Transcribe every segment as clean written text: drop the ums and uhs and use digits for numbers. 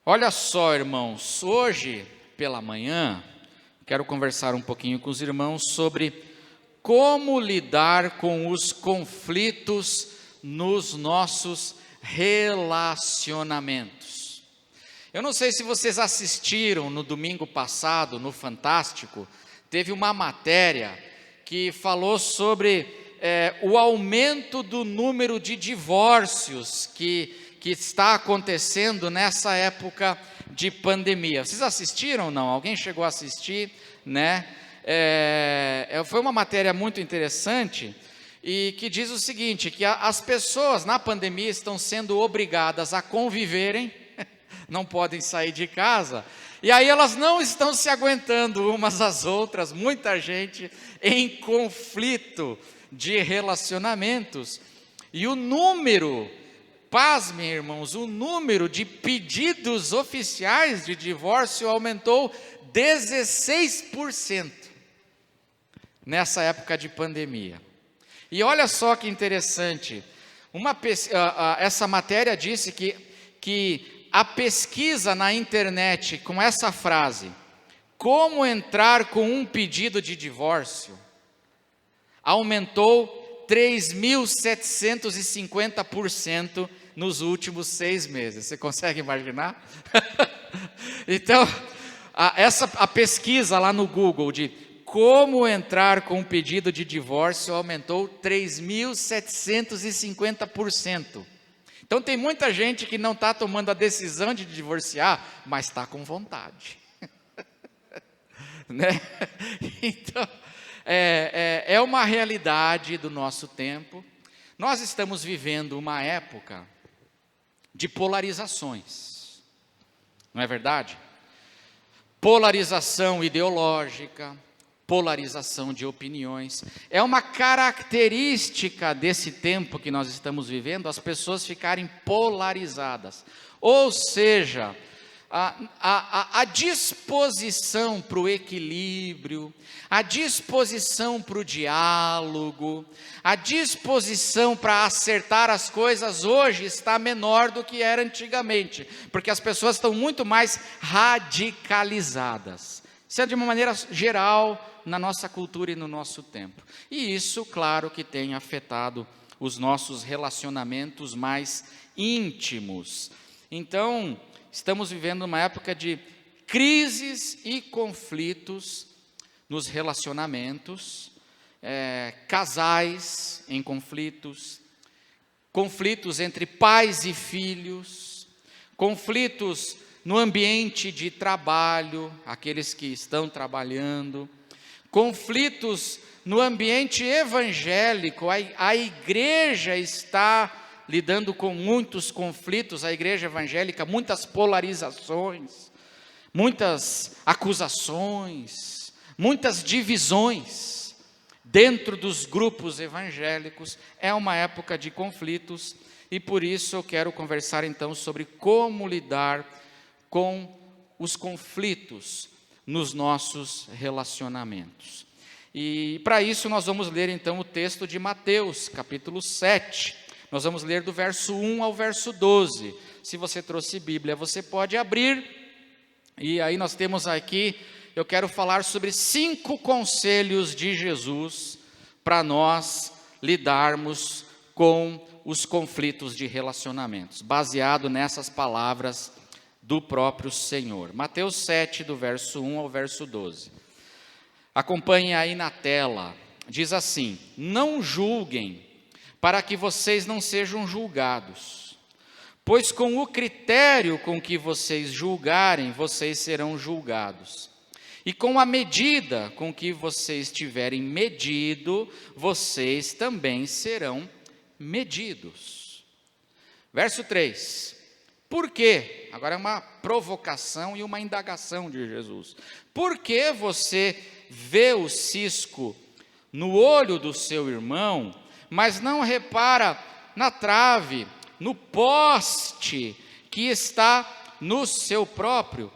Olha só, irmãos, hoje pela manhã, quero conversar um pouquinho com os irmãos sobre como lidar com os conflitos nos nossos relacionamentos. Eu não sei se vocês assistiram no domingo passado, no Fantástico, teve uma matéria que falou sobre o aumento do número de divórcios que está acontecendo nessa época de pandemia. Vocês assistiram ou não? Alguém chegou a assistir, né? Foi uma matéria muito interessante e que diz o seguinte, que as pessoas na pandemia estão sendo obrigadas a conviverem, não podem sair de casa, e aí elas não estão se aguentando umas às outras, muita gente em conflito de relacionamentos, e o número, pasmem irmãos, o número de pedidos oficiais de divórcio aumentou 16% nessa época de pandemia. E olha só que interessante, essa matéria disse que a pesquisa na internet com essa frase, como entrar com um pedido de divórcio, aumentou 3.750% nos últimos 6 meses. Você consegue imaginar? Então, a pesquisa lá no Google de como entrar com um pedido de divórcio aumentou 3.750%. Então tem muita gente que não está tomando a decisão de divorciar, mas está com vontade. Né? Então, é uma realidade do nosso tempo. Nós estamos vivendo uma época de polarizações, não é verdade? Polarização ideológica, polarização de opiniões. É uma característica desse tempo que nós estamos vivendo, as pessoas ficarem polarizadas. Ou seja, a disposição para o equilíbrio, a disposição para o diálogo, a disposição para acertar as coisas hoje está menor do que era antigamente, porque as pessoas estão muito mais radicalizadas. Isso é de uma maneira geral na nossa cultura e no nosso tempo. E isso, claro, que tem afetado os nossos relacionamentos mais íntimos. Então, estamos vivendo uma época de crises e conflitos nos relacionamentos, casais em conflitos, conflitos entre pais e filhos, conflitos no ambiente de trabalho, aqueles que estão trabalhando, conflitos no ambiente evangélico, a igreja está lidando com muitos conflitos, a igreja evangélica, muitas polarizações, muitas acusações, muitas divisões dentro dos grupos evangélicos. É uma época de conflitos e por isso eu quero conversar então sobre como lidar com os conflitos nos nossos relacionamentos. E para isso nós vamos ler então o texto de Mateus, capítulo 7. Nós vamos ler do verso 1 ao verso 12. Se você trouxe Bíblia, você pode abrir. E aí nós temos aqui, eu quero falar sobre 5 conselhos de Jesus para nós lidarmos com os conflitos de relacionamentos, baseado nessas palavras do próprio Senhor. Mateus 7, do verso 1 ao verso 12. Acompanhe aí na tela. Diz assim: não julguem, para que vocês não sejam julgados. Pois com o critério com que vocês julgarem, vocês serão julgados. E com a medida com que vocês tiverem medido, vocês também serão medidos. Verso 3. Por quê? Agora é uma provocação e uma indagação de Jesus. Por que você vê o cisco no olho do seu irmão, mas não repara na trave, no poste que está no seu próprio?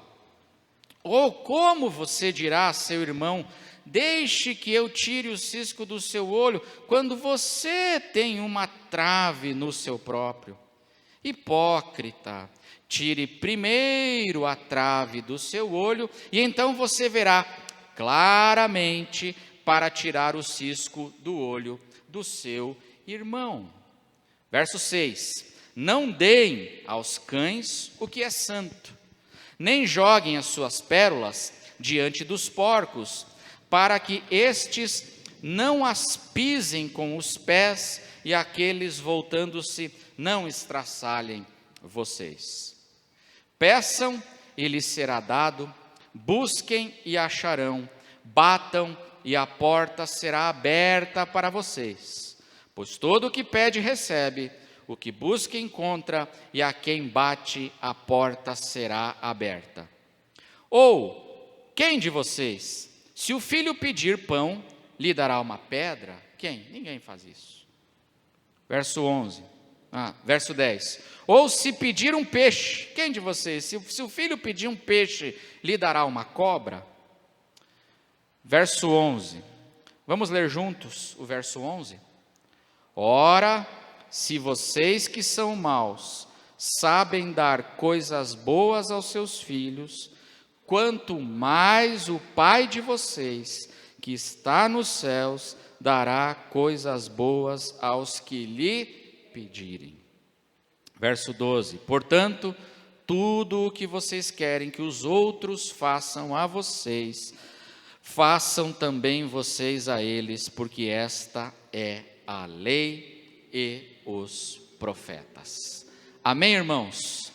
Ou como você dirá a seu irmão: deixe que eu tire o cisco do seu olho, quando você tem uma trave no seu próprio? Hipócrita, tire primeiro a trave do seu olho, e então você verá claramente para tirar o cisco do olho do seu irmão. Verso 6: não deem aos cães o que é santo, nem joguem as suas pérolas diante dos porcos, para que estes não as pisem com os pés, e aqueles, voltando-se, não estraçalhem vocês. Peçam e lhes será dado, busquem e acharão, batam e a porta será aberta para vocês. Pois todo o que pede recebe, o que busca encontra, e a quem bate a porta será aberta. Ou, quem de vocês, se o filho pedir pão, lhe dará uma pedra? Quem? Ninguém faz isso. Verso 10. Ou se pedir um peixe, quem de vocês, se o filho pedir um peixe, lhe dará uma cobra? Verso 11. Vamos ler juntos o verso 11? Ora, se vocês que são maus sabem dar coisas boas aos seus filhos, quanto mais o Pai de vocês, que está nos céus, dará coisas boas aos que lhe pedirem. Verso 12. Portanto, tudo o que vocês querem que os outros façam a vocês, façam também vocês a eles, porque esta é a lei e os profetas. Amém, irmãos?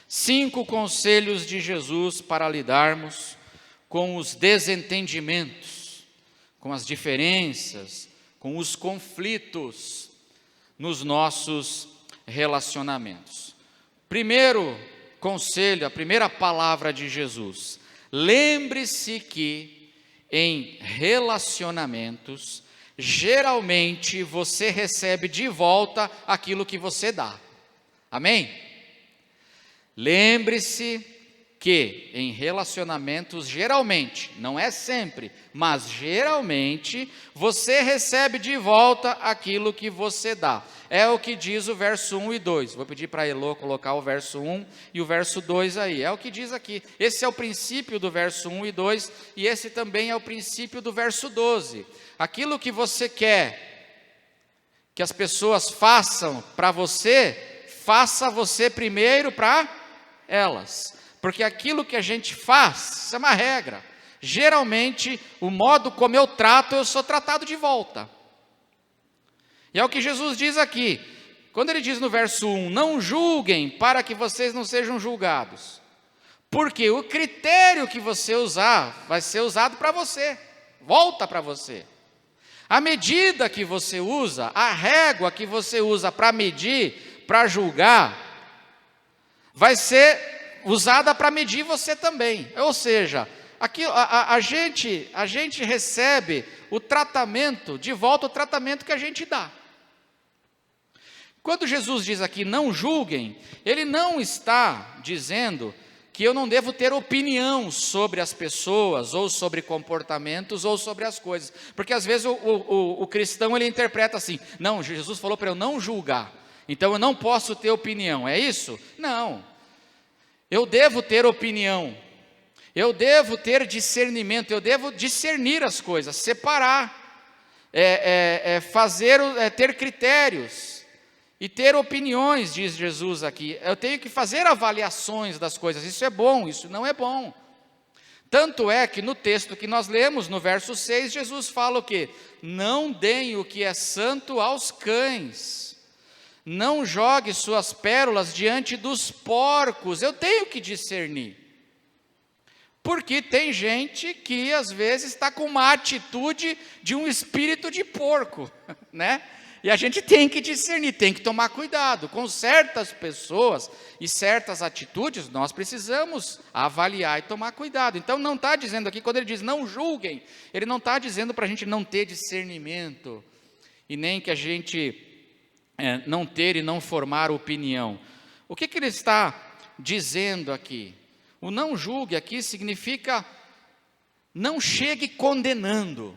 5 conselhos de Jesus para lidarmos com os desentendimentos, com as diferenças, com os conflitos nos nossos relacionamentos. Primeiro conselho, a primeira palavra de Jesus: lembre-se que em relacionamentos, geralmente você recebe de volta aquilo que você dá. Amém? Lembre-se que em relacionamentos, geralmente, não é sempre, mas geralmente, você recebe de volta aquilo que você dá. É o que diz o verso 1 e 2. Vou pedir para a Elô colocar o verso 1 e o verso 2 aí. É o que diz aqui. Esse é o princípio do verso 1 e 2, e esse também é o princípio do verso 12. Aquilo que você quer que as pessoas façam para você, faça você primeiro para elas. Porque aquilo que a gente faz, isso é uma regra. Geralmente, o modo como eu trato, eu sou tratado de volta. E é o que Jesus diz aqui. Quando ele diz no verso 1, não julguem para que vocês não sejam julgados. Porque o critério que você usar, vai ser usado para você. Volta para você. A medida que você usa, a régua que você usa para medir, para julgar, vai ser usada para medir você também. Ou seja, aqui, a gente recebe o tratamento, de volta o tratamento que a gente dá. Quando Jesus diz aqui, não julguem, ele não está dizendo que eu não devo ter opinião sobre as pessoas, ou sobre comportamentos, ou sobre as coisas. Porque às vezes o cristão ele interpreta assim, não, Jesus falou para eu não julgar, então eu não posso ter opinião, é isso? Não. Eu devo ter opinião, eu devo ter discernimento, eu devo discernir as coisas, separar, ter critérios e ter opiniões, diz Jesus aqui. Eu tenho que fazer avaliações das coisas, isso é bom, isso não é bom. Tanto é que no texto que nós lemos, no verso 6, Jesus fala o quê? Não deem o que é santo aos cães. Não jogue suas pérolas diante dos porcos. Eu tenho que discernir. Porque tem gente que às vezes está com uma atitude de um espírito de porco, né? E a gente tem que discernir, tem que tomar cuidado. Com certas pessoas e certas atitudes, nós precisamos avaliar e tomar cuidado. Então não está dizendo aqui, quando ele diz não julguem, ele não está dizendo para a gente não ter discernimento, e nem que a gente não ter e não formar opinião. O que ele está dizendo aqui? O não julgue aqui significa não chegue condenando.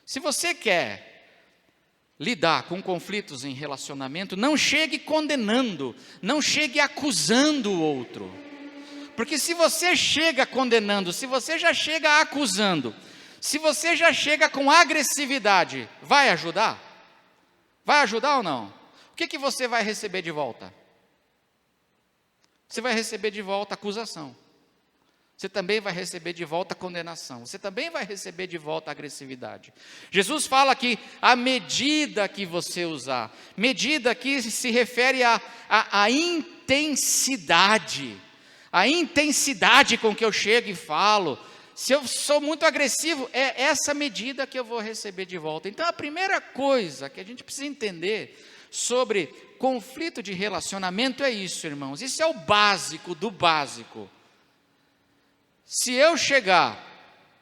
Se você quer lidar com conflitos em relacionamento, não chegue condenando, não chegue acusando o outro. Porque se você chega condenando, se você já chega acusando, se você já chega com agressividade, vai ajudar? Vai ajudar ou não? O que você vai receber de volta? Você vai receber de volta acusação. Você também vai receber de volta condenação. Você também vai receber de volta agressividade. Jesus fala que a medida que você usar, medida que se refere à intensidade. A intensidade com que eu chego e falo. Se eu sou muito agressivo, é essa medida que eu vou receber de volta. Então a primeira coisa que a gente precisa entender sobre conflito de relacionamento é isso, irmãos. Isso é o básico do básico. Se eu chegar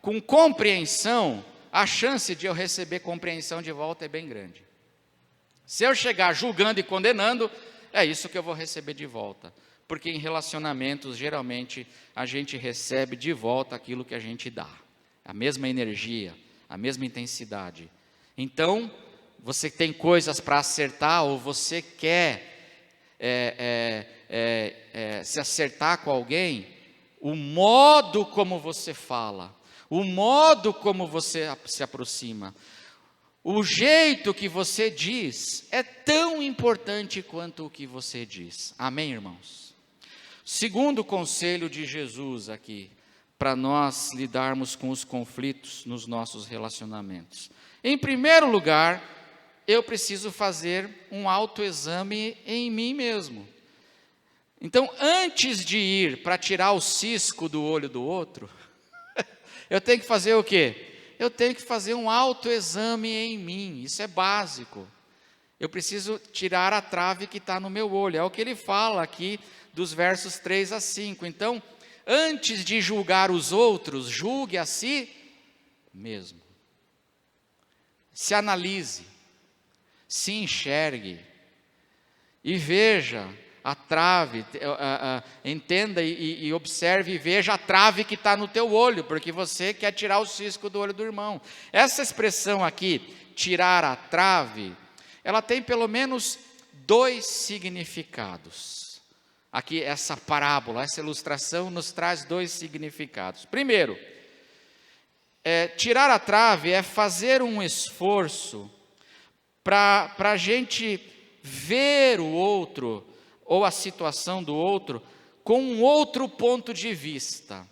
com compreensão, a chance de eu receber compreensão de volta é bem grande. Se eu chegar julgando e condenando, é isso que eu vou receber de volta. Porque em relacionamentos, geralmente, a gente recebe de volta aquilo que a gente dá. A mesma energia, a mesma intensidade. Então, você tem coisas para acertar ou você quer se acertar com alguém, o modo como você fala, o modo como você se aproxima, o jeito que você diz é tão importante quanto o que você diz. Amém, irmãos? Segundo conselho de Jesus aqui, para nós lidarmos com os conflitos nos nossos relacionamentos. Em primeiro lugar, eu preciso fazer um autoexame em mim mesmo. Então, antes de ir para tirar o cisco do olho do outro, eu tenho que fazer o quê? Eu tenho que fazer um autoexame em mim, isso é básico. Eu preciso tirar a trave que está no meu olho, é o que ele fala aqui dos versos 3 a 5. Então, antes de julgar os outros, julgue a si mesmo. Se analise, se enxergue e veja a trave, entenda e observe e veja a trave que está no teu olho, porque você quer tirar o cisco do olho do irmão. Essa expressão aqui, tirar a trave, ela tem pelo menos 2 significados. Aqui essa parábola, essa ilustração nos traz 2 significados. Primeiro, tirar a trave é fazer um esforço para a gente ver o outro, ou a situação do outro, com um outro ponto de vista.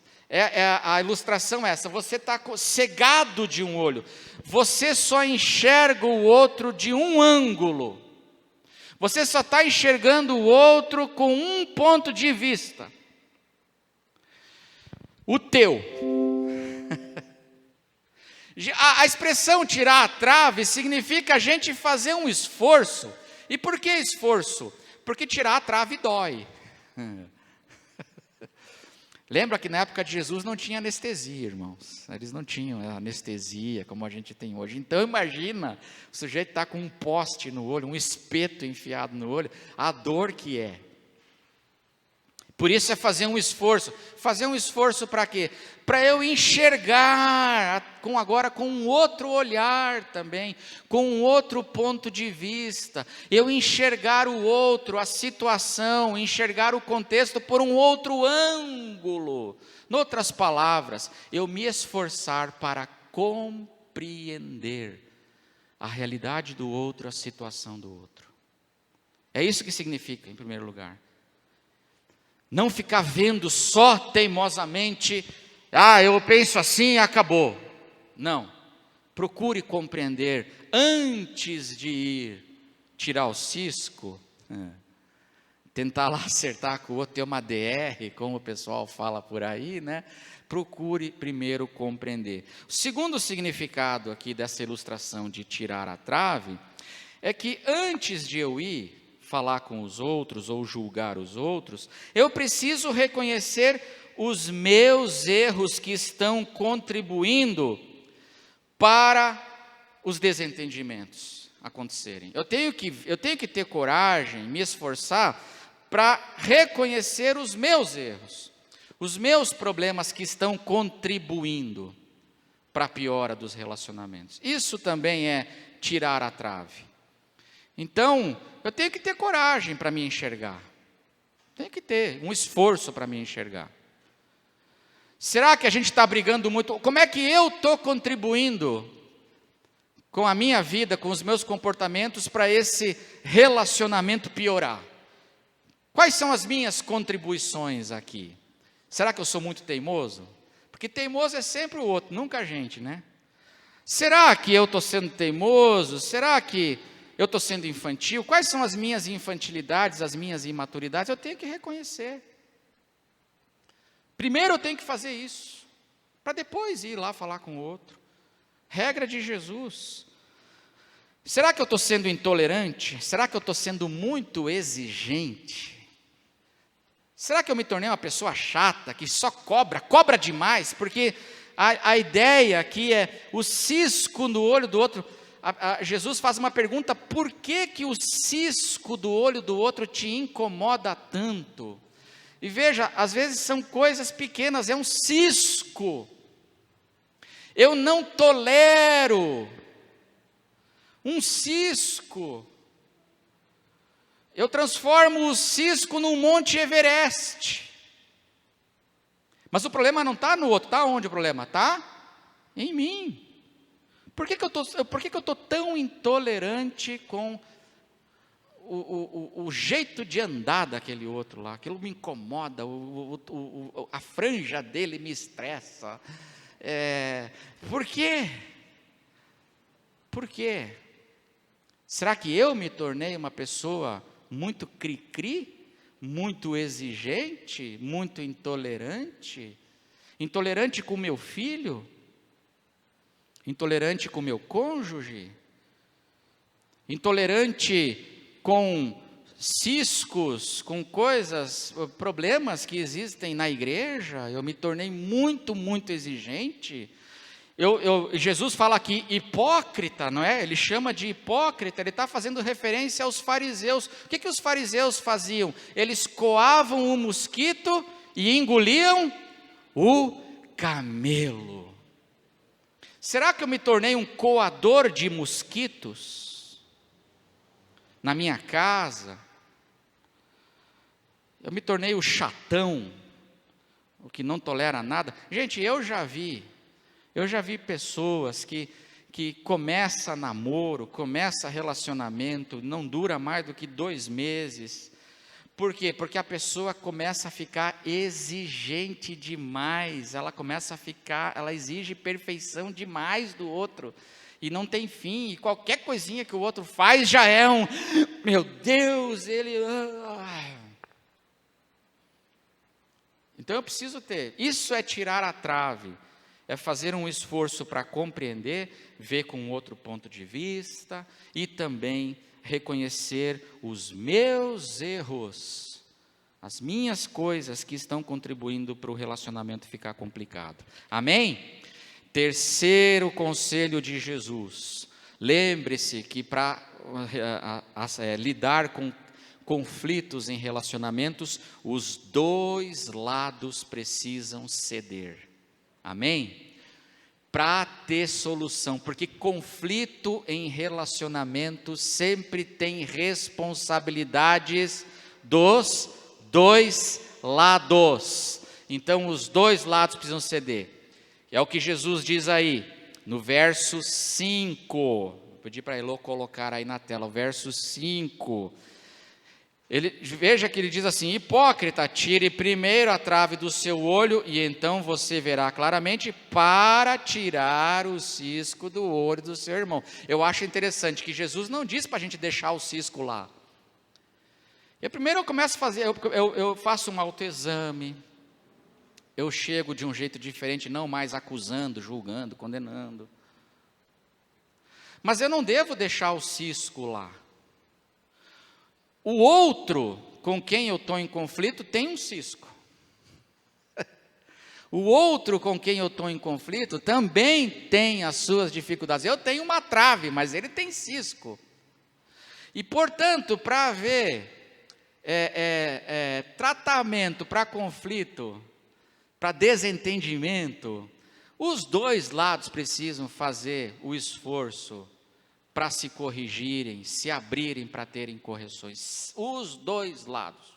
A ilustração é essa, você está cegado de um olho, você só enxerga o outro de um ângulo, você só está enxergando o outro com um ponto de vista, o teu. A expressão tirar a trave significa a gente fazer um esforço. E por que esforço? Porque tirar a trave dói. Lembra que na época de Jesus não tinha anestesia, irmãos. Eles não tinham anestesia como a gente tem hoje. Então imagina, o sujeito está com um poste no olho, um espeto enfiado no olho, a dor que é. Por isso é fazer um esforço. Fazer um esforço para quê? Para eu enxergar agora com um outro olhar também, com um outro ponto de vista. Eu enxergar o outro, a situação, enxergar o contexto por um outro ângulo. Em outras palavras, eu me esforçar para compreender a realidade do outro, a situação do outro. É isso que significa, em primeiro lugar. Não ficar vendo só teimosamente, eu penso assim e acabou. Não, procure compreender antes de ir tirar o cisco, tentar lá acertar com o outro, ter uma DR, como o pessoal fala por aí, né? Procure primeiro compreender. O segundo significado aqui dessa ilustração de tirar a trave, é que antes de eu ir falar com os outros ou julgar os outros, eu preciso reconhecer os meus erros que estão contribuindo para os desentendimentos acontecerem. Eu tenho que ter coragem, me esforçar para reconhecer os meus erros, os meus problemas que estão contribuindo para a piora dos relacionamentos. Isso também é tirar a trave. Então, eu tenho que ter coragem para me enxergar. Tem que ter um esforço para me enxergar. Será que a gente está brigando muito? Como é que eu estou contribuindo com a minha vida, com os meus comportamentos, para esse relacionamento piorar? Quais são as minhas contribuições aqui? Será que eu sou muito teimoso? Porque teimoso é sempre o outro, nunca a gente, né? Será que eu estou sendo teimoso? Será que eu estou sendo infantil? Quais são as minhas infantilidades, as minhas imaturidades? Eu tenho que reconhecer. Primeiro eu tenho que fazer isso, para depois ir lá falar com o outro. Regra de Jesus. Será que eu estou sendo intolerante? Será que eu estou sendo muito exigente? Será que eu me tornei uma pessoa chata, que só cobra demais? Porque a ideia aqui é o cisco no olho do outro. Jesus faz uma pergunta: por que o cisco do olho do outro te incomoda tanto? E veja, às vezes são coisas pequenas, é um cisco. Eu não tolero um cisco. Eu transformo o cisco num Monte Everest. Mas o problema não está no outro. Está onde o problema? Está em mim. Por que eu estou tão intolerante com o jeito de andar daquele outro lá? Aquilo me incomoda, a franja dele me estressa. Por quê? Por quê? Será que eu me tornei uma pessoa muito cri-cri, muito exigente, muito intolerante? Intolerante com meu filho? Intolerante com meu cônjuge? Intolerante com ciscos, com coisas, problemas que existem na igreja? Eu me tornei muito, muito exigente. Jesus fala aqui hipócrita, não é? Ele chama de hipócrita, ele está fazendo referência aos fariseus. O que os fariseus faziam? Eles coavam o mosquito e engoliam o camelo. Será que eu me tornei um coador de mosquitos na minha casa? Eu me tornei o chatão, o que não tolera nada? Gente, eu já vi pessoas que começa namoro, começa relacionamento, não dura mais do que 2 meses. Por quê? Porque a pessoa começa a ficar exigente demais, ela exige perfeição demais do outro, e não tem fim, e qualquer coisinha que o outro faz já é meu Deus, ele... Então eu preciso isso é tirar a trave, é fazer um esforço para compreender, ver com outro ponto de vista, e também reconhecer os meus erros, as minhas coisas que estão contribuindo para o relacionamento ficar complicado. Amém? Terceiro conselho de Jesus: lembre-se que para lidar com conflitos em relacionamentos, os 2 lados precisam ceder. Amém? Para ter solução, porque conflito em relacionamento sempre tem responsabilidades dos 2 lados. Então os 2 lados precisam ceder. É o que Jesus diz aí, no verso 5. Vou pedir para a Elô colocar aí na tela, o verso 5. Veja que ele diz assim: hipócrita, tire primeiro a trave do seu olho, e então você verá claramente para tirar o cisco do olho do seu irmão. Eu acho interessante que Jesus não diz para a gente deixar o cisco lá. Primeiro eu começo a fazer, eu faço um autoexame, eu chego de um jeito diferente, não mais acusando, julgando, condenando. Mas eu não devo deixar o cisco lá. O outro com quem eu estou em conflito tem um cisco. O outro com quem eu estou em conflito também tem as suas dificuldades. Eu tenho uma trave, mas ele tem cisco. E, portanto, para haver tratamento para conflito, para desentendimento, os 2 lados precisam fazer o esforço para se corrigirem, se abrirem para terem correções. Os dois lados.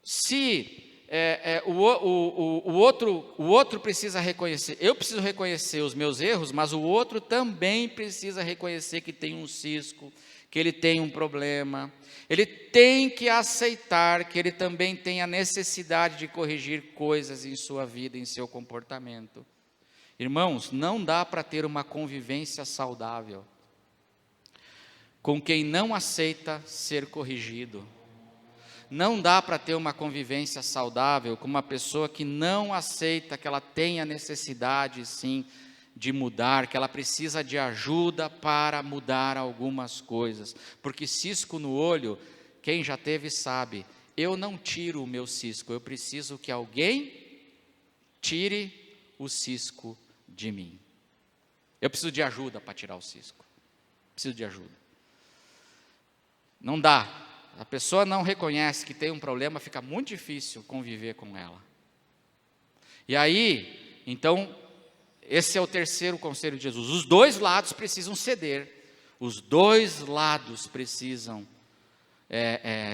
Se o outro precisa reconhecer, eu preciso reconhecer os meus erros, mas o outro também precisa reconhecer que tem um cisco, que ele tem um problema. Ele tem que aceitar que ele também tem a necessidade de corrigir coisas em sua vida, em seu comportamento. Irmãos, não dá para ter uma convivência saudável com quem não aceita ser corrigido. Não dá para ter uma convivência saudável com uma pessoa que não aceita que ela tem a necessidade, sim, de mudar, que ela precisa de ajuda para mudar algumas coisas. Porque cisco no olho, quem já teve sabe, eu não tiro o meu cisco, eu preciso que alguém tire o cisco de mim. Eu preciso de ajuda para tirar o cisco. Preciso de ajuda. Não dá. A pessoa não reconhece que tem um problema, fica muito difícil conviver com ela. E aí, então, esse é o terceiro conselho de Jesus. Os dois lados precisam ceder. Os dois lados precisam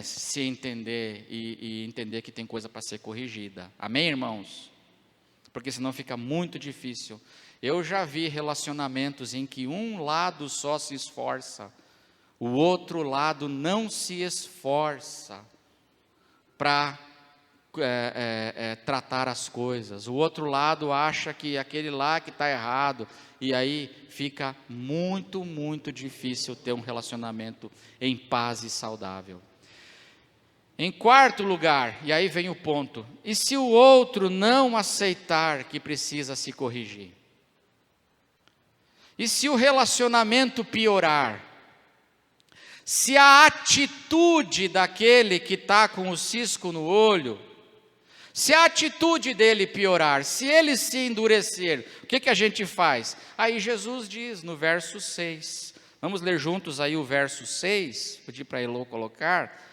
se entender e entender que tem coisa para ser corrigida. Amém, irmãos? Porque senão fica muito difícil. Eu já vi relacionamentos em que um lado só se esforça, o outro lado não se esforça para tratar as coisas. O outro lado acha que aquele lá que está errado, e aí fica muito, muito difícil ter um relacionamento em paz e saudável. Em quarto lugar, e aí vem o ponto, e se o outro não aceitar que precisa se corrigir? E se o relacionamento piorar? Se a atitude daquele que está com o cisco no olho, se a atitude dele piorar, se ele se endurecer, o que a gente faz? Aí Jesus diz no verso 6, vamos ler juntos aí o verso 6, pedir para a Elô colocar.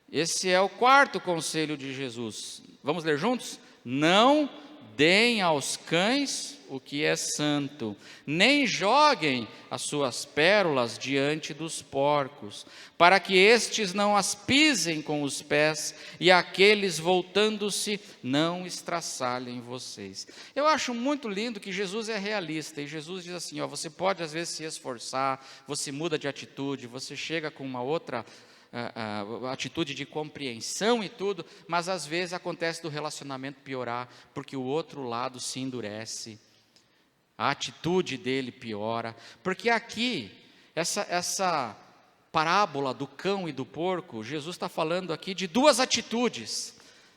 Esse é o quarto conselho de Jesus. Vamos ler juntos? Não deem aos cães o que é santo, nem joguem as suas pérolas diante dos porcos, para que estes não as pisem com os pés, e aqueles voltando-se não estraçalhem vocês. Eu acho muito lindo que Jesus é realista, e Jesus diz assim, você pode às vezes se esforçar, você muda de atitude, você chega com uma outra a atitude de compreensão e tudo, mas às vezes acontece do relacionamento piorar, porque o outro lado se endurece, a atitude dele piora, porque aqui, essa parábola do cão e do porco, Jesus está falando aqui de duas atitudes,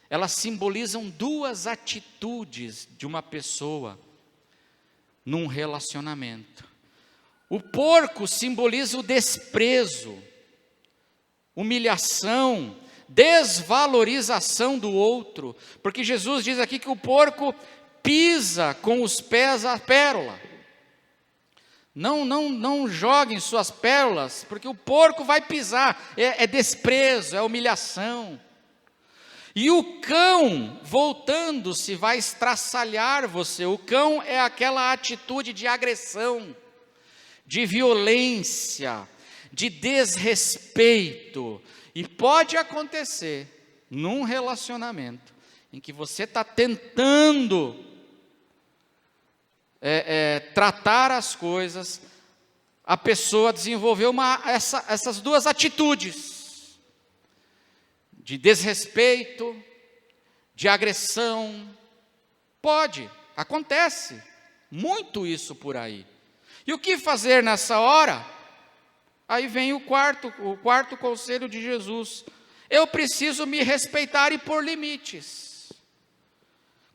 elas simbolizam duas atitudes de uma pessoa num relacionamento. O porco simboliza o desprezo, humilhação, desvalorização do outro, porque Jesus diz aqui que o porco pisa com os pés a pérola. Não joguem suas pérolas, porque o porco vai pisar, é desprezo, é humilhação. E o cão, voltando-se, vai estraçalhar você. O cão é aquela atitude de agressão, de violência, de desrespeito. E pode acontecer num relacionamento em que você está tentando tratar as coisas, a pessoa desenvolveu essas duas atitudes, de desrespeito, de agressão. Acontece muito isso por aí. E o que fazer nessa hora? Aí vem o quarto conselho de Jesus. Eu preciso me respeitar e pôr limites.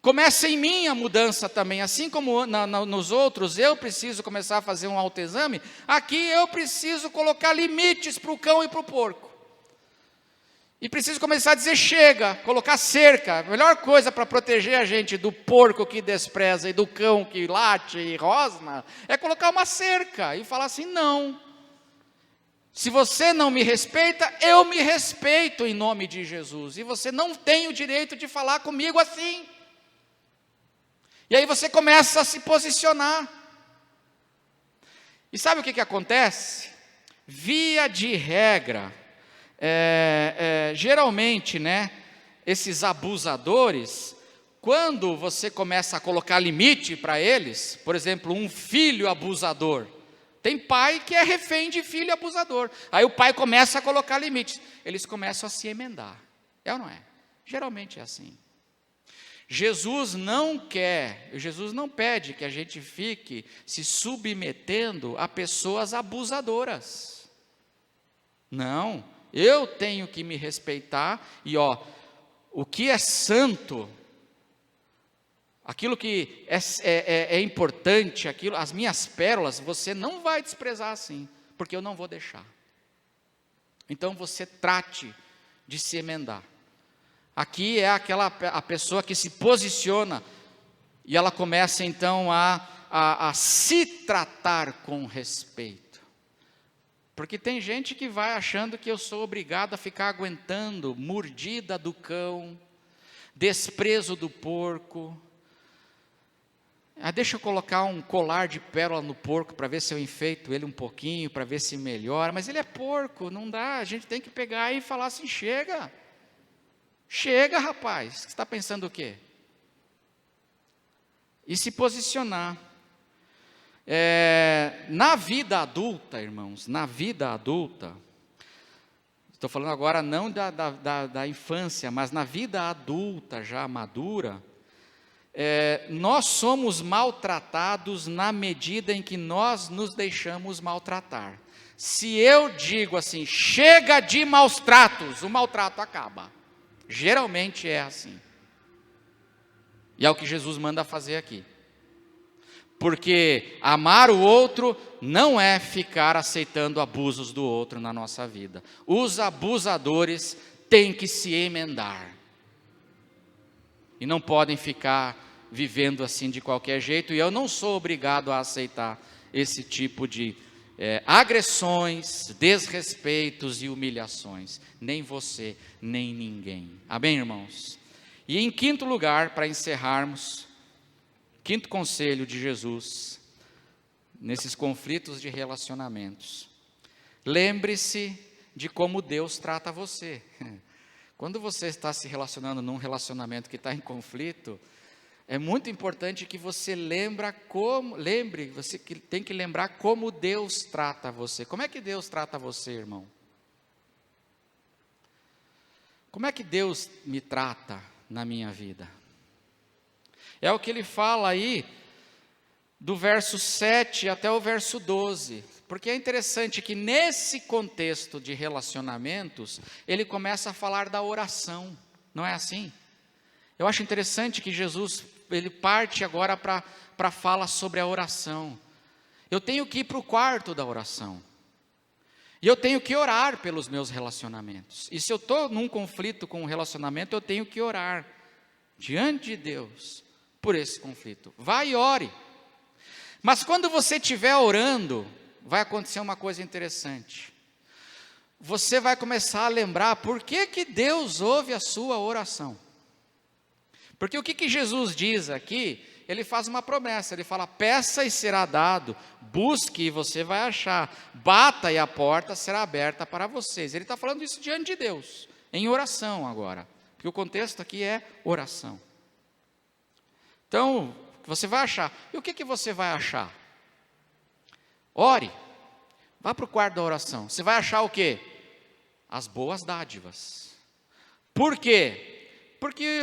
Começa em mim a mudança também, assim como nos outros, eu preciso começar a fazer um autoexame, aqui eu preciso colocar limites para o cão e para o porco. E preciso começar a dizer chega, colocar cerca. A melhor coisa para proteger a gente do porco que despreza e do cão que late e rosna, é colocar uma cerca e falar assim, não. Se você não me respeita, eu me respeito em nome de Jesus. E você não tem o direito de falar comigo assim. E aí você começa a se posicionar. E sabe o que acontece? Via de regra, geralmente, né, esses abusadores, quando você começa a colocar limite para eles, por exemplo, um filho abusador, tem pai que é refém de filho abusador, aí o pai começa a colocar limites, eles começam a se emendar, é ou não é? Geralmente é assim. Jesus não pede que a gente fique se submetendo a pessoas abusadoras. Não, eu tenho que me respeitar e o que é santo, aquilo que é importante, as minhas pérolas, você não vai desprezar assim, porque eu não vou deixar. Então você trate de se emendar. Aqui é a pessoa que se posiciona e ela começa então a se tratar com respeito. Porque tem gente que vai achando que eu sou obrigado a ficar aguentando mordida do cão, desprezo do porco. Deixa eu colocar um colar de pérola no porco para ver se eu enfeito ele um pouquinho, para ver se melhora. Mas ele é porco, não dá, a gente tem que pegar e falar assim, chega. Chega, rapaz, você está pensando o quê? E se posicionar. Na vida adulta, irmãos, na vida adulta, estou falando agora não da infância, mas na vida adulta já madura, nós somos maltratados na medida em que nós nos deixamos maltratar. Se eu digo assim, chega de maus tratos, o maltrato acaba. Geralmente é assim. E é o que Jesus manda fazer aqui. Porque amar o outro não é ficar aceitando abusos do outro na nossa vida. Os abusadores têm que se emendar. E não podem ficar vivendo assim de qualquer jeito. E eu não sou obrigado a aceitar esse tipo de agressões, desrespeitos e humilhações, nem você, nem ninguém. Amém, irmãos? E em quinto lugar, para encerrarmos, quinto conselho de Jesus, nesses conflitos de relacionamentos, lembre-se de como Deus trata você. Quando você está se relacionando num relacionamento que está em conflito, é muito importante que você você tem que lembrar como Deus trata você. Como é que Deus trata você, irmão? Como é que Deus me trata na minha vida? É o que ele fala aí, do verso 7 até o verso 12. Porque é interessante que nesse contexto de relacionamentos, ele começa a falar da oração. Não é assim? Eu acho interessante que Jesus, ele parte agora para falar sobre a oração. Eu tenho que ir para o quarto da oração. E eu tenho que orar pelos meus relacionamentos. E se eu estou num conflito com um relacionamento, eu tenho que orar diante de Deus por esse conflito. Vai e ore. Mas quando você estiver orando, vai acontecer uma coisa interessante. Você vai começar a lembrar por que Deus ouve a sua oração. Porque o que Jesus diz aqui, ele faz uma promessa, ele fala, peça e será dado, busque e você vai achar, bata e a porta será aberta para vocês. Ele está falando isso diante de Deus, em oração agora, porque o contexto aqui é oração. Então, você vai achar, e o que você vai achar? Ore, vá para o quarto da oração, você vai achar o quê? As boas dádivas. Por quê? Porque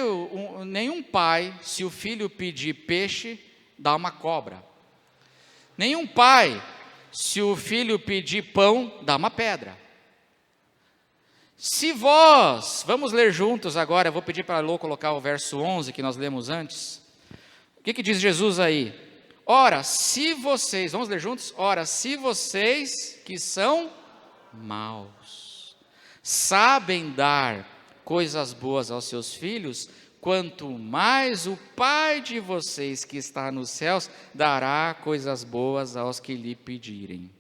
nenhum pai, se o filho pedir peixe, dá uma cobra. Nenhum pai, se o filho pedir pão, dá uma pedra. Se vós, vamos ler juntos agora, eu vou pedir para a Lô colocar o verso 11 que nós lemos antes. O que diz Jesus aí? Ora, se vocês, vamos ler juntos? Ora, se vocês que são maus, sabem dar coisas boas aos seus filhos, quanto mais o Pai de vocês que está nos céus dará coisas boas aos que lhe pedirem.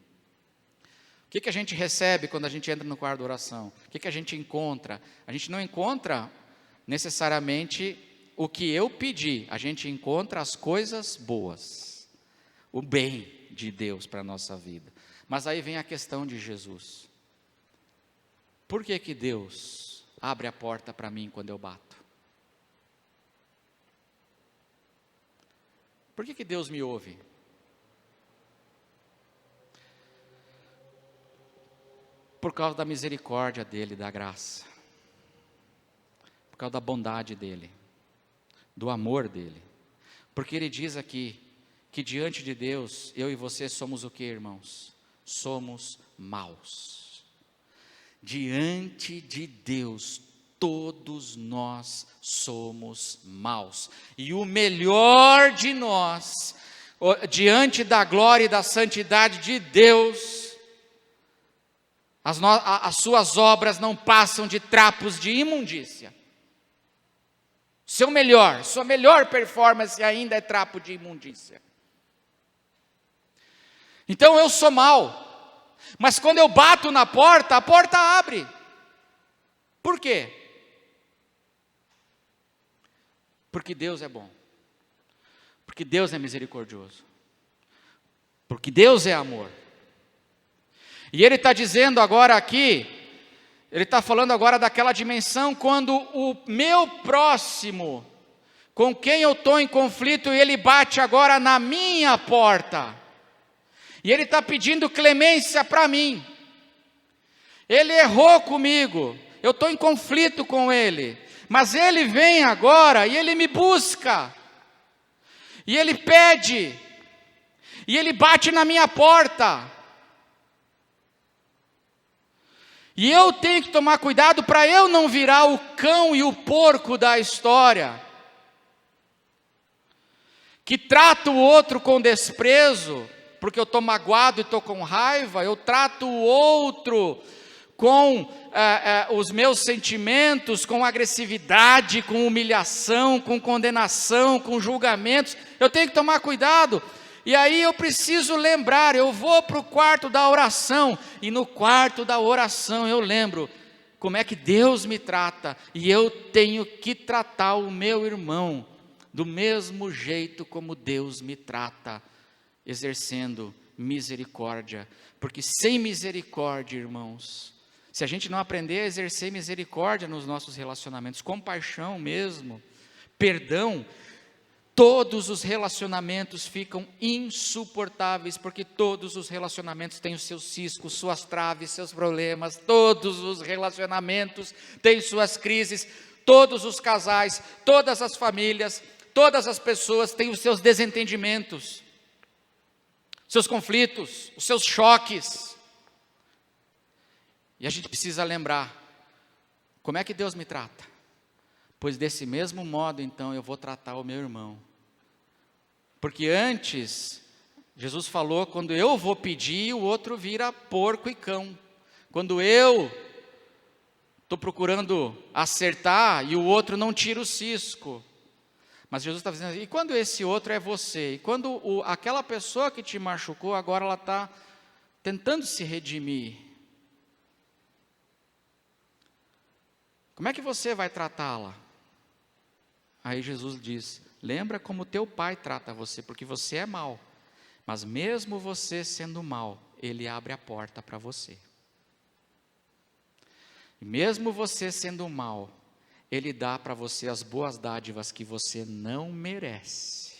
O que a gente recebe quando a gente entra no quarto da oração? O que a gente encontra? A gente não encontra necessariamente o que eu pedi, a gente encontra as coisas boas, o bem de Deus para a nossa vida. Mas aí vem a questão de Jesus. Por que que Deus abre a porta para mim quando eu bato? Por que que Deus me ouve? Por causa da misericórdia dele, da graça. Por causa da bondade dele, do amor dele. Porque ele diz aqui que diante de Deus, eu e você somos o que, irmãos? Somos maus. Diante de Deus, todos nós somos maus. E o melhor de nós, diante da glória e da santidade de Deus, as suas obras não passam de trapos de imundícia. Sua melhor performance ainda é trapo de imundícia. Então eu sou mau, mas quando eu bato na porta, a porta abre. Por quê? Porque Deus é bom, porque Deus é misericordioso, porque Deus é amor. E ele está dizendo agora aqui, ele está falando agora daquela dimensão quando o meu próximo, com quem eu estou em conflito, ele bate agora na minha porta. E ele está pedindo clemência para mim. Ele errou comigo, eu estou em conflito com ele. Mas ele vem agora e ele me busca. E ele pede. E ele bate na minha porta. E eu tenho que tomar cuidado para eu não virar o cão e o porco da história, que trata o outro com desprezo, porque eu estou magoado e estou com raiva. Eu trato o outro com os meus sentimentos, com agressividade, com humilhação, com condenação, com julgamentos. Eu tenho que tomar cuidado. E aí eu preciso lembrar, eu vou para o quarto da oração, e no quarto da oração eu lembro como é que Deus me trata, e eu tenho que tratar o meu irmão do mesmo jeito como Deus me trata, exercendo misericórdia, porque sem misericórdia, irmãos, se a gente não aprender a exercer misericórdia nos nossos relacionamentos, compaixão mesmo, perdão, todos os relacionamentos ficam insuportáveis, porque todos os relacionamentos têm os seus ciscos, suas traves, seus problemas. Todos os relacionamentos têm suas crises. Todos os casais, todas as famílias, todas as pessoas têm os seus desentendimentos, seus conflitos, os seus choques. E a gente precisa lembrar, como é que Deus me trata? Pois desse mesmo modo, então, eu vou tratar o meu irmão. Porque antes, Jesus falou, quando eu vou pedir, o outro vira porco e cão. Quando eu estou procurando acertar e o outro não tira o cisco. Mas Jesus está dizendo, e quando esse outro é você? E quando aquela pessoa que te machucou, agora ela está tentando se redimir. Como é que você vai tratá-la? Aí Jesus diz, lembra como teu pai trata você, porque você é mau. Mas mesmo você sendo mau, ele abre a porta para você. E mesmo você sendo mau, ele dá para você as boas dádivas que você não merece.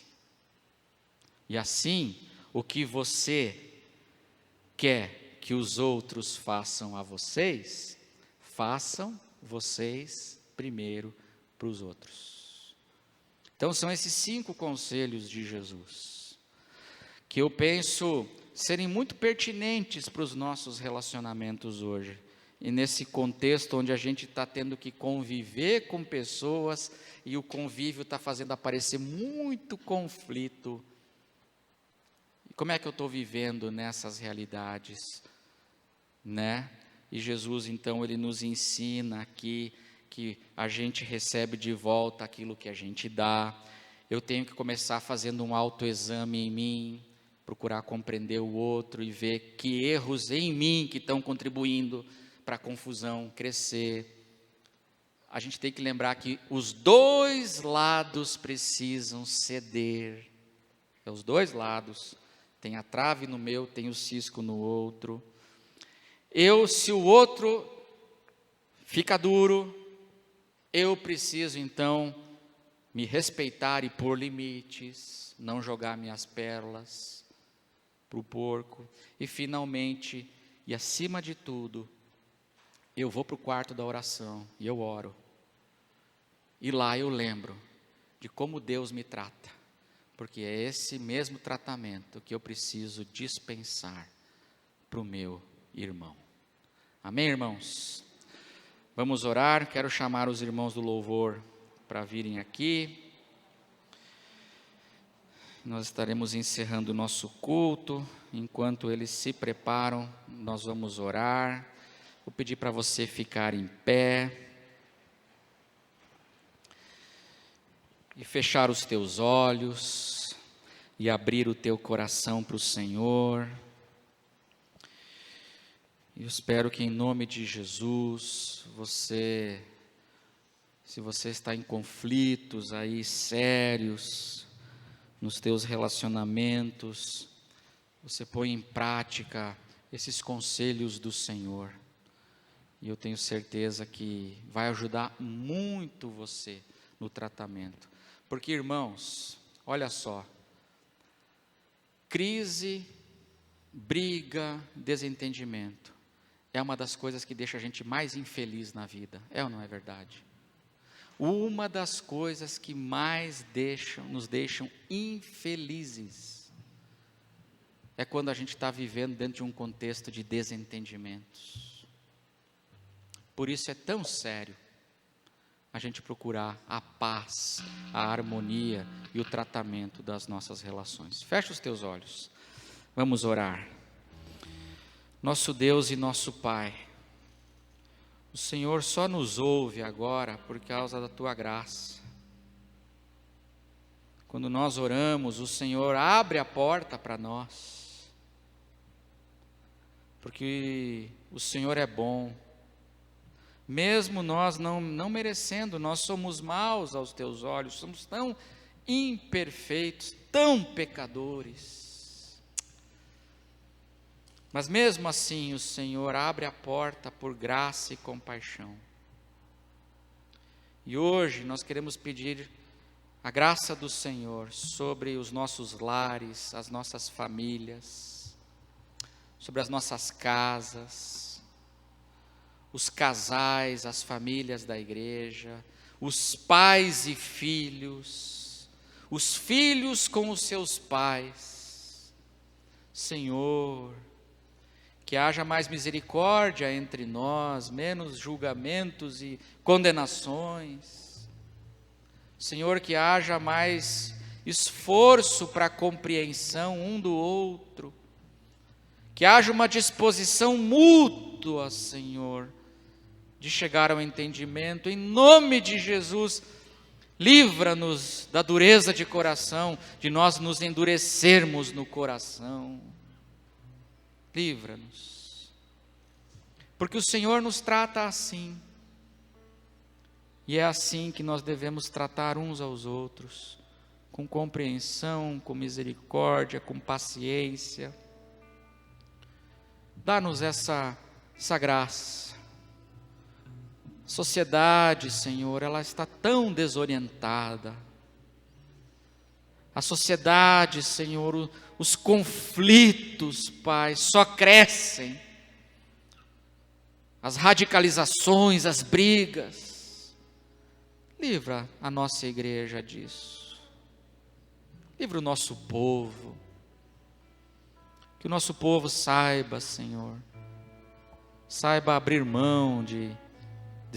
E assim, o que você quer que os outros façam a vocês, façam vocês primeiro para os outros. Então são esses 5 conselhos de Jesus, que eu penso serem muito pertinentes para os nossos relacionamentos hoje. E nesse contexto onde a gente está tendo que conviver com pessoas, e o convívio está fazendo aparecer muito conflito. E como é que eu estou vivendo nessas realidades, né? E Jesus, então, ele nos ensina aqui que a gente recebe de volta aquilo que a gente dá. Eu tenho que começar fazendo um autoexame em mim, procurar compreender o outro e ver que erros em mim que estão contribuindo para a confusão crescer. A gente tem que lembrar que os dois lados precisam ceder. Os dois lados Tem a trave no meu, tem o cisco no outro. Se o outro fica duro, eu preciso então me respeitar e pôr limites, não jogar minhas pérolas para o porco. E finalmente, e acima de tudo, eu vou para o quarto da oração e eu oro. E lá eu lembro de como Deus me trata, porque é esse mesmo tratamento que eu preciso dispensar para o meu irmão. Amém, irmãos? Vamos orar. Quero chamar os irmãos do louvor para virem aqui. Nós estaremos encerrando o nosso culto. Enquanto eles se preparam, nós vamos orar. Vou pedir para você ficar em pé e fechar os teus olhos e abrir o teu coração para o Senhor. Eu espero que em nome de Jesus, se você está em conflitos aí sérios nos teus relacionamentos, você põe em prática esses conselhos do Senhor. E eu tenho certeza que vai ajudar muito você no tratamento. Porque, irmãos, olha só, crise, briga, desentendimento é uma das coisas que deixa a gente mais infeliz na vida, é ou não é verdade? Uma das coisas que mais nos deixam infelizes é quando a gente está vivendo dentro de um contexto de desentendimentos. Por isso é tão sério a gente procurar a paz, a harmonia e o tratamento das nossas relações. Fecha os teus olhos, vamos orar. Nosso Deus e nosso Pai, o Senhor só nos ouve agora por causa da Tua graça. Quando nós oramos, o Senhor abre a porta para nós, porque o Senhor é bom. Mesmo nós não merecendo, nós somos maus aos Teus olhos, somos tão imperfeitos, tão pecadores. Mas mesmo assim o Senhor abre a porta por graça e compaixão. E hoje nós queremos pedir a graça do Senhor sobre os nossos lares, as nossas famílias, sobre as nossas casas, os casais, as famílias da igreja, os pais e filhos, os filhos com os seus pais. Senhor, que haja mais misericórdia entre nós, menos julgamentos e condenações. Senhor, que haja mais esforço para a compreensão um do outro, que haja uma disposição mútua, Senhor, de chegar ao entendimento. Em nome de Jesus, livra-nos da dureza de coração, de nós nos endurecermos no coração. Livra-nos, porque o Senhor nos trata assim, e é assim que nós devemos tratar uns aos outros, com compreensão, com misericórdia, com paciência. Dá-nos essa graça. A sociedade, Senhor, ela está tão desorientada. A sociedade, Senhor, os conflitos, Pai, só crescem. As radicalizações, as brigas. Livra a nossa igreja disso. Livra o nosso povo. Que o nosso povo saiba, Senhor, saiba abrir mão de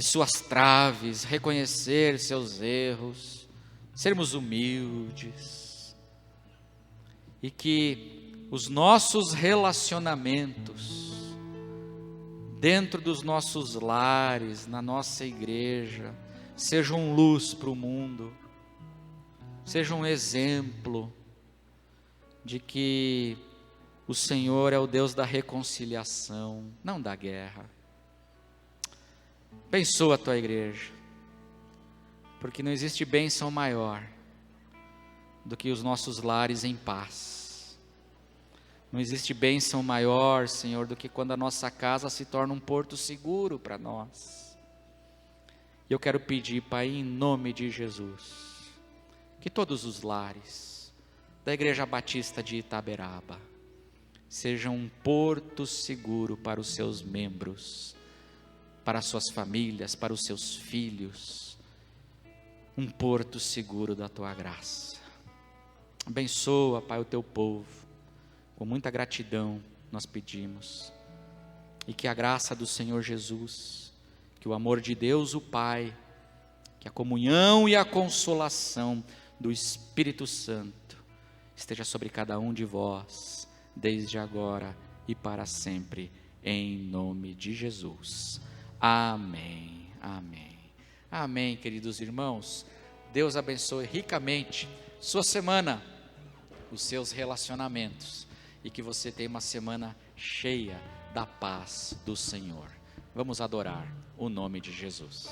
suas traves, reconhecer seus erros, sermos humildes. E que os nossos relacionamentos, dentro dos nossos lares, na nossa igreja, sejam luz para o mundo, sejam um exemplo de que o Senhor é o Deus da reconciliação, não da guerra. Abençoa a tua igreja, porque não existe bênção maior do que os nossos lares em paz. Não existe bênção maior, Senhor, do que quando a nossa casa se torna um porto seguro para nós. E eu quero pedir, Pai, em nome de Jesus, que todos os lares da Igreja Batista de Itaberaba sejam um porto seguro para os seus membros, para as suas famílias, para os seus filhos, um porto seguro da Tua graça. Abençoa, Pai, o Teu povo. Com muita gratidão nós pedimos, e que a graça do Senhor Jesus, que o amor de Deus o Pai, que a comunhão e a consolação do Espírito Santo esteja sobre cada um de vós, desde agora e para sempre, em nome de Jesus. Amém, amém, amém, queridos irmãos. Deus abençoe ricamente sua semana, os seus relacionamentos, e que você tenha uma semana cheia da paz do Senhor. Vamos adorar o nome de Jesus.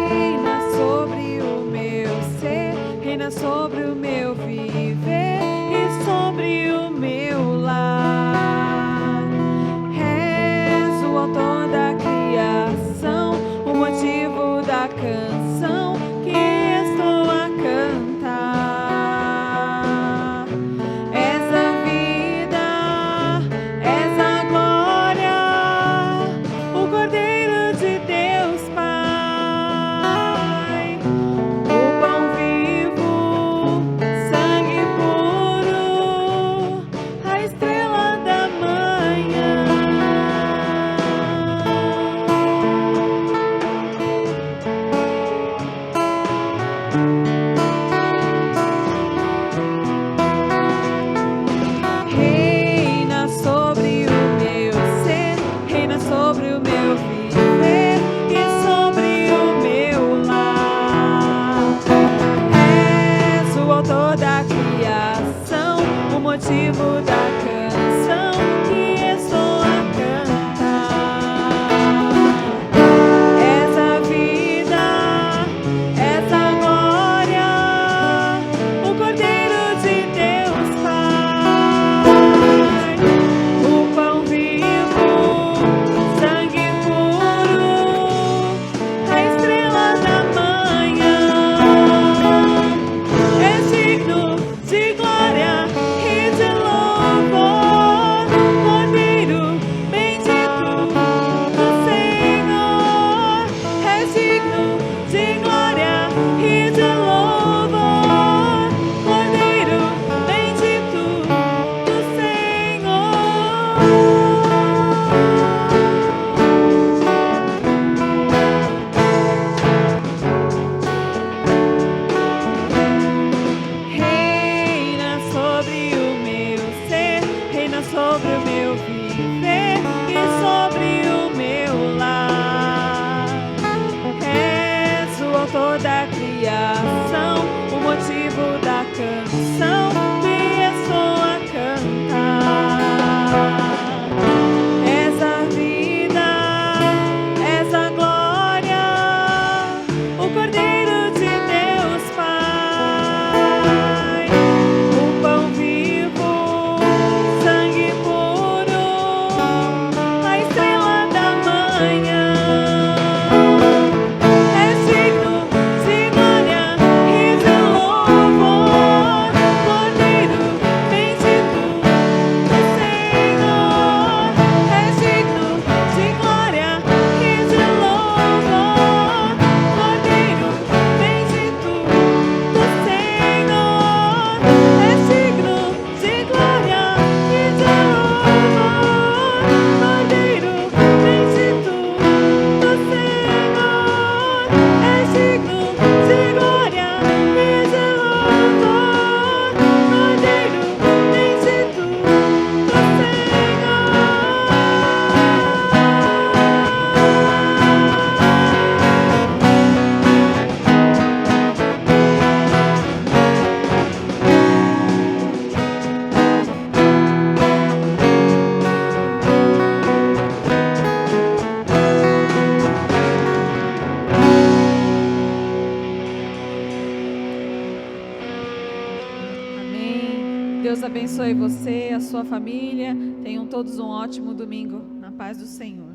Reina sobre o meu ser, reina sobre o meu viver e sobre o meu lar. És o autor da criação, o motivo da canção que estou a cantar. Deus abençoe você, a sua família. Tenham todos um ótimo domingo, na paz do Senhor.